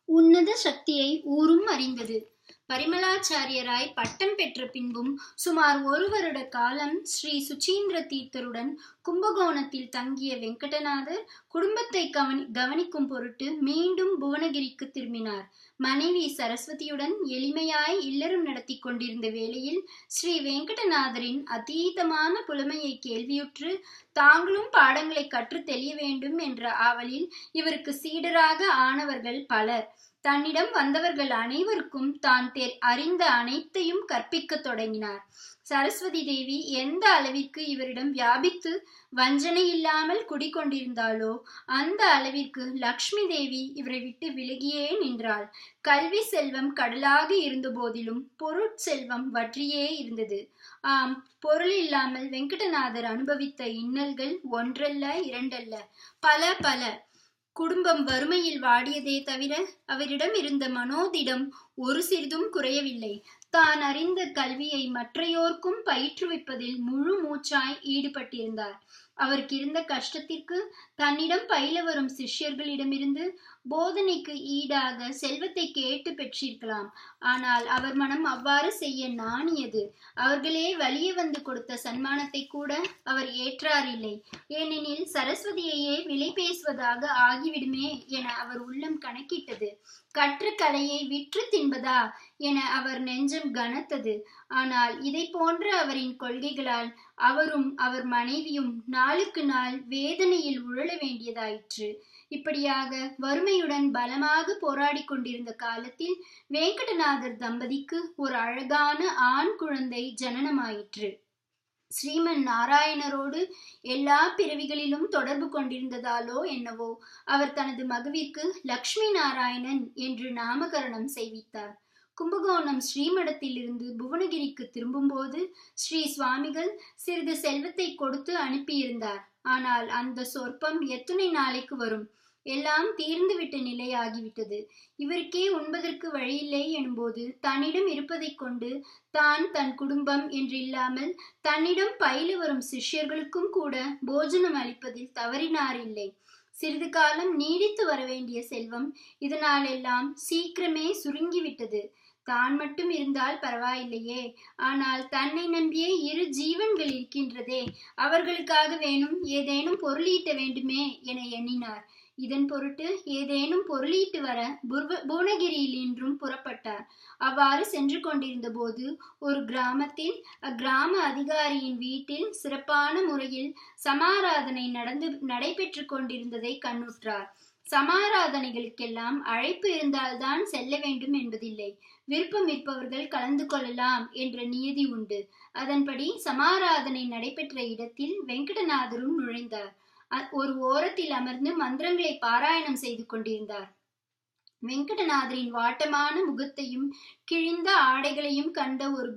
உன்னத சக்தியை ஊரும் அறிந்தது. பரிமளாச்சாரியராய் பட்டம் பெற்ற பின்பும் சுமார் 1 வருட காலம் ஸ்ரீ சுசீந்திர தீர்த்தருடன் கும்பகோணத்தில் தங்கிய வெங்கடநாதர் குடும்பத்தை கவனிக்கும் பொருட்டு மீண்டும் புவனகிரிக்கு திரும்பினார். மனைவி சரஸ்வதியுடன் எளிமையாய் இல்லறம் நடத்தி கொண்டிருந்த வேளையில் ஸ்ரீ வெங்கடநாதரின் அதீதமான புலமையை கேள்வியுற்று தாங்களும் பாடங்களை கற்று தெளிய வேண்டும் என்ற ஆவலில் இவருக்கு சீடராக ஆனவர்கள் பலர். தன்னிடம் வந்தவர்கள் அனைவருக்கும் தான் அறிந்த அனைத்தையும் கற்பிக்க தொடங்கினார். சரஸ்வதி தேவி எந்த அளவிற்கு இவரிடம் வியாபித்து வஞ்சனை இல்லாமல் குடிக்கொண்டிருந்தாளோ அந்த அளவிற்கு லக்ஷ்மி தேவி இவரை விட்டு விலகியே நின்றாள். கல்வி செல்வம் கடலாக இருந்த போதிலும் பொருட்செல்வம் வற்றியே இருந்தது. ஆம், பொருள் இல்லாமல் வெங்கடநாதர் அனுபவித்த இன்னல்கள் ஒன்றல்ல இரண்டல்ல, பல பல. குடும்பம் வறுமையில் வாடியதே தவிர அவரிடம் இருந்த மனோதிடம் ஒரு சிறிதும் குறையவில்லை. தான் அறிந்த கல்வியை மற்றையோர்க்கும் பயிற்றுவிப்பதில் முழு மூச்சாய் ஈடுபட்டிருந்தார். அவருக்கு இருந்த கஷ்டத்திற்கு தன்னிடம் பயில வரும் சிஷ்யர்களிடமிருந்து போதனைக்கு ஈடாக செல்வத்தை கேட்டு பெற்றிருக்கலாம். ஆனால் அவர் மனம் அவ்வாறு செய்ய நாணியது. அவர்களே வலிய வந்து கொடுத்த சன்மானத்தை கூட அவர் ஏற்றாரில்லை. ஏனெனில் சரஸ்வதியையே விலை பேசுவதாக ஆகிவிடுமே என அவர் உள்ளம் கணக்கிட்டது. கற்ற கலையை விற்று தின்பதா என அவர் நெஞ்சம் கனத்தது. ஆனால் இதை போன்ற அவரின் கொள்கைகளால் அவரும் அவர் மனைவியும் நாளுக்கு நாள் வேதனையில் உழல வேண்டியதாயிற்று. இப்படியாக வறுமையுடன் பலமாக போராடி கொண்டிருந்த காலத்தில் வெங்கடநாதர் தம்பதிக்கு ஒரு அழகான ஆண் குழந்தை ஜனனமாயிற்று. ஸ்ரீமன் நாராயணரோடு எல்லா பிறவிகளிலும் தொடர்பு கொண்டிருந்ததாலோ என்னவோ அவர் தனது மகவிற்கு லக்ஷ்மி நாராயணன் என்று நாமகரணம் செய்வித்தார். கும்பகோணம் ஸ்ரீமடத்தில் இருந்து புவனகிரிக்கு திரும்பும்போது ஸ்ரீ சுவாமிகள் சிறிது செல்வத்தை கொடுத்து அனுப்பியிருந்தார். ஆனால் அந்த சொற்பம் எத்தனை நாளைக்கு வரும்? எல்லாம் தீர்ந்துவிட்ட நிலையாகிவிட்டது. இவருக்கே உண்பதற்கு வழியில்லை எனும்போது தன்னிடம் இருப்பதை கொண்டு தான் தன் குடும்பம் என்று இல்லாமல் தன்னிடம் பயில வரும் சிஷ்யர்களுக்கும் கூட போஜனம் அளிப்பதில் தவறினாரில்லை. சிறிது காலம் நீடித்து வர வேண்டிய செல்வம் இதனாலெல்லாம் சீக்கிரமே சுருங்கிவிட்டது. தான் மட்டும் இருந்தால் பரவாயில்லையே, ஆனால் தன்னை நம்பிய 2 ஜீவன்கள் இருக்கின்றதே, அவர்களுக்காக ஏதேனும் பொருளீட்ட வேண்டுமே என எண்ணினார். இதன் பொருட்டு ஏதேனும் பொருளீட்டு வர புவனகிரியில் இன்றும் புறப்பட்டார். அவ்வாறு சென்று கொண்டிருந்த போது ஒரு கிராமத்தில் அக்கிராம அதிகாரியின் வீட்டில் சிறப்பான முறையில் சமாராதனை நடைபெற்று கொண்டிருந்ததை கண்ணுற்றார். சமாராதனைகளுக்கெல்லாம் அழைப்பு இருந்தால்தான் செல்ல வேண்டும் என்பதில்லை. விருப்பம் இருப்பவர்கள் கலந்து கொள்ளலாம் என்ற நியதி உண்டு. அதன்படி சமாராதனை நடைபெற்ற இடத்தில் வெங்கடநாதரும் நுழைந்தார். ஒரு ஓரத்தில் அமர்ந்து மந்திரங்களை பாராயணம் செய்து கொண்டிருந்தார். வெங்கடநாதரின் வாட்டமான முகத்தையும் கிழிந்த ஆடைகளையும் கண்ட ஒரு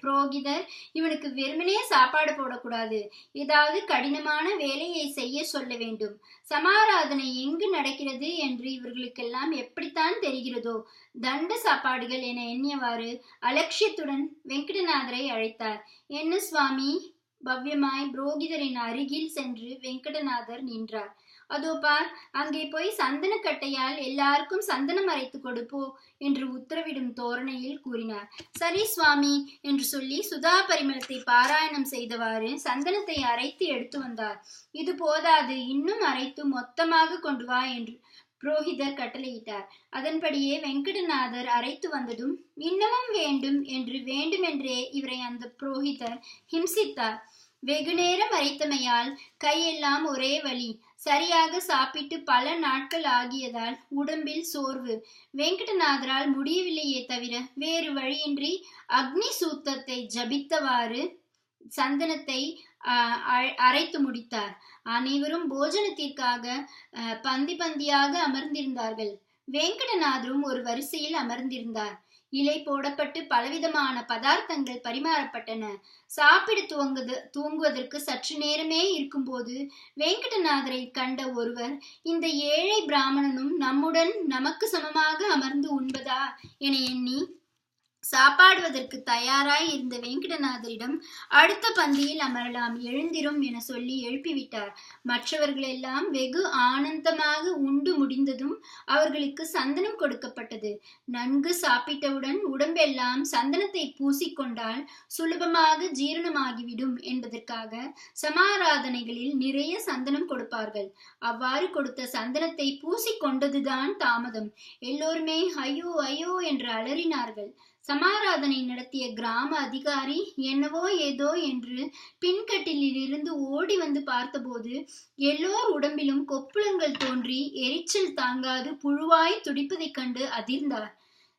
புரோகிதர், இவனுக்கு வெறுமனே சாப்பாடு போடக்கூடாது, ஏதாவது கடினமான வேலையை செய்ய சொல்ல வேண்டும். சமாராதனை எங்கு நடக்கிறது என்று இவர்களுக்கெல்லாம் எப்படித்தான் தெரிகிறதோ, தண்ட சாப்பாடுகள் என எண்ணியவாறு அலட்சியத்துடன் வெங்கடநாதரை அழைத்தார். என்ன சுவாமி? பவ்யமாய் புரோகிதரின் அருகில் சென்று வெங்கடநாதர் நின்றார். அதோ பார், அங்கே போய் சந்தன கட்டையால் எல்லாருக்கும் சந்தனம் அரைத்து கொடுப்போ என்று உத்தரவிடும் தோரணையில் கூறினார். சரி சுவாமி என்று சொல்லி சுதா பரிமளத்தை பாராயணம் செய்தவாறு சந்தனத்தை அரைத்து எடுத்து வந்தார். இது போதாது, இன்னும் அரைத்து மொத்தமாக கொண்டு வா என்று புரோகிதர் கட்டளையிட்டார். அதன்படியே வெங்கடநாதர் அரைத்து வந்ததும் இன்னமும் வேண்டும் என்று வேண்டுமென்றே இவரை அந்த புரோகிதர் ஹிம்சித்தார். வெகு நேரம் அரைத்தமையால் கையெல்லாம் ஒரே வலி. சரியாக சாப்பிட்டு பல நாட்கள் ஆகியதால் உடம்பில் சோர்வு. வெங்கடநாதரால் முடியவில்லையே தவிர வேறு வழியின்றி அக்னி சூத்தத்தை ஜபித்தவாறு சந்தனத்தை அரைத்து முடித்தார். அனைவரும் போஜனத்திற்காக பந்தி பந்தியாக அமர்ந்திருந்தார்கள். வெங்கடநாதரும் ஒரு வரிசையில் அமர்ந்திருந்தார். இலை போடப்பட்டு பலவிதமான பதார்த்தங்கள் பரிமாறப்பட்டன. சாப்பிட துவங்குவதற்கு சற்று நேரமே இருக்கும்போது வெங்கடநாதரை கண்ட ஒருவர், இந்த ஏழை பிராமணனும் நம்முடன் நமக்கு சமமாக அமர்ந்து உண்பதா என எண்ணி சாப்பாடுவதற்கு தயாராய் இருந்த வெங்கடநாதரிடம் அடுத்த பந்தியில் அமரலாம், எழுந்திரும் என சொல்லி எழுப்பிவிட்டார். மற்றவர்களெல்லாம் வெகு ஆனந்தமாக உண்டு முடிந்ததும் அவர்களுக்கு சந்தனம் கொடுக்கப்பட்டது. நன்கு சாப்பிட்டவுடன் உடம்பெல்லாம் சந்தனத்தை பூசிக்கொண்டால் சுலபமாக ஜீரணமாகிவிடும் என்பதற்காக சமாராதனைகளில் நிறைய சந்தனம் கொடுப்பார்கள். அவ்வாறு கொடுத்த சந்தனத்தை பூசிக்கொண்டதுதான் தாமதம். எல்லோருமே ஐயோ ஐயோ என்று அலறினார்கள். சமாராதனை நடத்திய கிராம அதிகாரி என்னவோ ஏதோ என்று பின்கட்டிலிருந்து ஓடி வந்து பார்த்தபோது எல்லோர் உடம்பிலும் கொப்புளங்கள் தோன்றி எரிச்சல் தாங்காது புழுவாய் துடிப்பதைக் கண்டு அதிர்ந்தார்.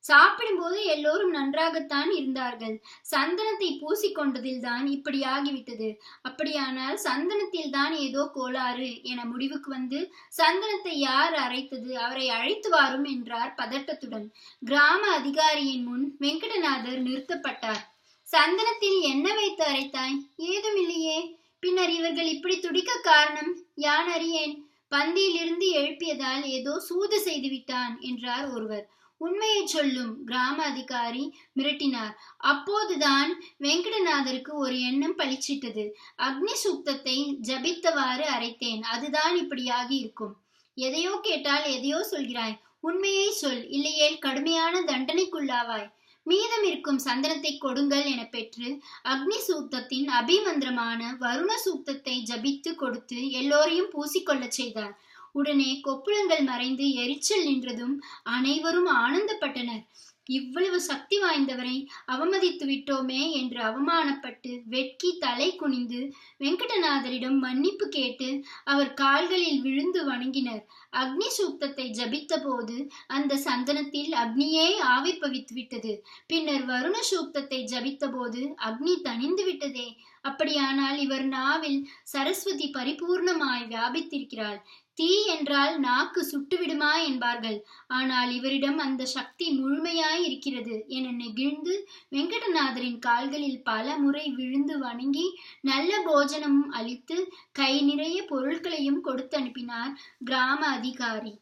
சாப்பிடும்போது எல்லோரும் நன்றாகத்தான் இருந்தார்கள். சந்தனத்தை பூசிக்கொண்டதில் தான் இப்படி ஆகிவிட்டது. அப்படியானால் சந்தனத்தில் தான் ஏதோ கோளாறு என முடிவுக்கு வந்து சந்தனத்தை யார் அரைத்தது, அவரை அழைத்து வாரும் என்றார் பதட்டத்துடன். கிராம அதிகாரியின் முன் வெங்கடநாதர் நிறுத்தப்பட்டார். சந்தனத்தில் என்ன வைத்து அரைத்தாய்? ஏதுமில்லையே. பின்னர் இவர்கள் இப்படி துடிக்க காரணம் யான் அறியேன். பந்தியிலிருந்து எழுப்பியதால் ஏதோ சூது செய்து விட்டான் என்றார் ஒருவர். உண்மையை சொல்லும், கிராம அதிகாரி மிரட்டினார். அப்போதுதான் வெங்கடநாதருக்கு ஒரு எண்ணம் பளிச்சிட்டது. அக்னி சூக்தத்தை ஜபித்தவாறு அரைத்தேன், அதுதான் இப்படியாகி இருக்கும். எதையோ கேட்டால் எதையோ சொல்கிறாய், உண்மையை சொல், இல்லையேல் கடுமையான தண்டனைக்குள்ளாவாய். மீதம் இருக்கும் சந்தனத்தை கொடுங்கள் என பெற்று அக்னி சூக்தத்தின் அபிமந்திரமான வருண சூக்தத்தை ஜபித்து கொடுத்து எல்லோரையும் பூசிக்கொள்ள செய்தார். உடனே கொப்புளங்கள் மறைந்து எரிச்சல் நின்றதும் அனைவரும் ஆனந்தப்பட்டனர். இவ்வளவு சக்தி வாய்ந்தவரை அவமதித்து விட்டோமே என்று அவமானப்பட்டு வெட்கி தலை குனிந்து வெங்கடநாதரிடம் மன்னிப்பு கேட்டு அவர் கால்களில் விழுந்து வணங்கினர். அக்னி சூக்தத்தை ஜபித்த போது அந்த சந்தனத்தில் அக்னியே ஆவிர்பவித்து விட்டது. பின்னர் வருண சூக்தத்தை ஜபித்த போது அக்னி தணிந்து விட்டதே. அப்படியானால் இவர் நாவில் சரஸ்வதி பரிபூர்ணமாய் வியாபித்திருக்கிறாள். தீ என்றால் நாக்கு சுட்டுவிடுமா என்பார்கள். ஆனால் இவரிடம் அந்த சக்தி முழுமையாய் இருக்கிறது என நெகிழ்ந்து வெங்கடநாதரின் கால்களில் பல முறை விழுந்து வணங்கி நல்ல போஜனமும் அளித்து கை நிறைய பொருட்களையும் கொடுத்து அனுப்பினார் கிராம அதிகாரி.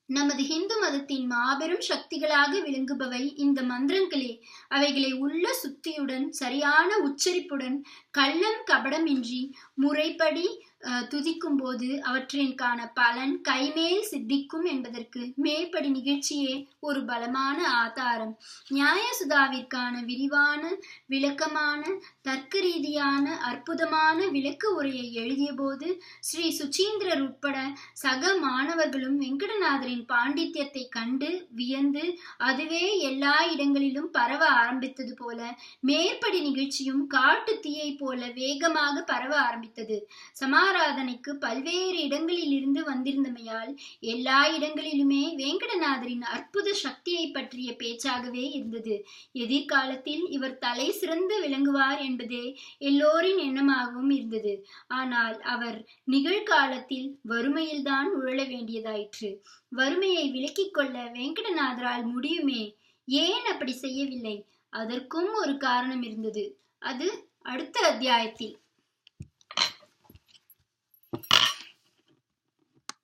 நமது ஹிந்து மதத்தின் மாபெரும் சக்திகளாக விளங்குபவை இந்த மந்திரங்களே. அவைகளை உள்ள சுத்தியுடன் சரியான உச்சரிப்புடன் கள்ளம் கபடமின்றி முறைப்படி துதிக்கும் போது அவற்றிற்கான பலன் கைமேல் சித்திக்கும் என்பதற்கு மேற்படி நிகழ்ச்சியே ஒரு பலமான ஆதாரம். நியாயசுதாவிற்கான விரிவான விளக்கமான தர்க்க ரீதியான அற்புதமான விளக்க உரையை எழுதிய போது ஸ்ரீ சுசீந்திரர் உட்பட சக மாணவர்களும் வெங்கடநாதரின் பாண்டித்யத்தை கண்டு வியந்து அதுவே எல்லா இடங்களிலும் பரவ ஆரம்பித்தது போல மேற்படி நிகழ்ச்சியும் காட்டு தீயை போல வேகமாக பரவ ஆரம்பித்தது. சமாராதனைக்கு பல்வேறு இடங்களில் இருந்து வந்திருந்தமையால் எல்லா இடங்களிலுமே வெங்கடநாதரின் அற்புத சக்தியை பற்றிய பேச்சாகவே இருந்தது. எதிர்காலத்தில் இவர் தலை சிறந்து விளங்குவார் என்பதே எல்லோரின் எண்ணமாகவும் இருந்தது. ஆனால் அவர் நிகழ்காலத்தில் வறுமையில்தான் உழல வேண்டியதாயிற்று. வறுமையை விலக்கிக் கொள்ள வெங்கடநாதரால் முடியுமே, ஏன் அப்படி செய்யவில்லை? அதற்கும் ஒரு காரணம் இருந்தது. அது அடுத்த அத்தியாயத்தில்.